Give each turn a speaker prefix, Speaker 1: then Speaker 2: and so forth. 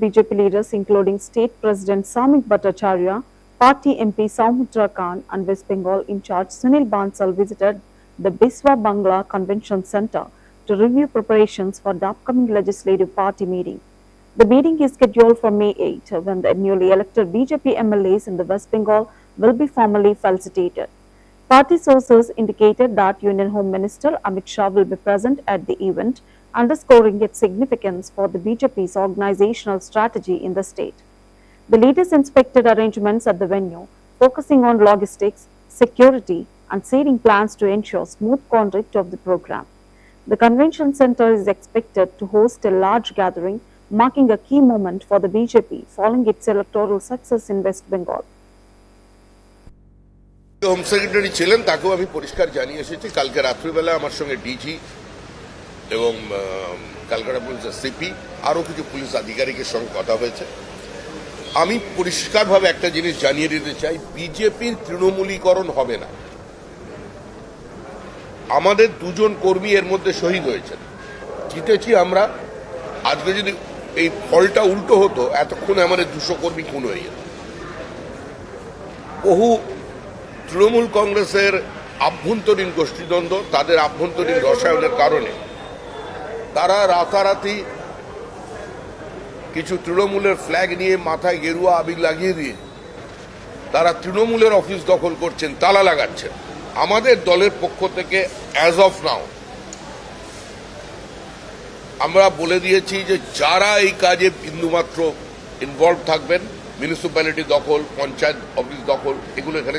Speaker 1: BJP leaders including State President Samik Bhattacharya, Party MP Saumitra Khan and West Bengal in charge Sunil Bansal visited the Biswa Bangla Convention Center to review preparations for the upcoming legislative party meeting. The meeting is scheduled for May 8 when the newly elected BJP MLAs in the West Bengal will be formally felicitated. Party sources indicated that Union Home Minister Amit Shah will be present at the event, underscoring its significance for the BJP's organizational strategy in the state. The leaders inspected arrangements at the venue, focusing on logistics, security, and seating plans to ensure smooth conduct of the program. The convention center is expected to host a large gathering, marking a key moment for the BJP following its electoral success in West Bengal.
Speaker 2: Home secretary ছিলেন, তাকেও আমি পরিষ্কার জানিয়ে এসেছি। কালকে রাত্রিবেলা আমার সঙ্গে ডিজি এবং ক্যালকাটা পুলিশের সিপি আরও কিছু পুলিশ আধিকারিকের সঙ্গে কথা হয়েছে। আমি পরিষ্কারভাবে একটা জিনিস জানিয়ে দিতে চাই, বিজেপির তৃণমূলীকরণ হবে না। আমাদের দুজন কর্মী এর মধ্যে শহীদ হয়েছেন, জিতেছি আমরা। আজকে যদি এই ফলটা উল্টো হতো, এতক্ষণে আমাদের 200 কর্মী খুন হয়ে যেত। বহু তৃণমূল কংগ্রেসের আভ্যন্তরীণ গোষ্ঠীদ্বন্দ্ব, তাদের আভ্যন্তরীণ রসায়নের কারণে তারা রাতারাতি কিছু তৃণমূলের ফ্ল্যাগ নিয়ে মাথায় গেরুয়া আবির লাগিয়ে দিয়ে তারা তৃণমূলের অফিস দখল করছেন, তালা লাগাচ্ছেন। আমাদের দলের পক্ষ থেকে অ্যাজ অফ নাও আমরা বলে দিয়েছি যে যারা এই কাজে বিন্দুমাত্র ইনভলভ থাকবেন, মিউনিসিপ্যালিটি দখল, পঞ্চায়েত অফিস দখল, এগুলো এখানে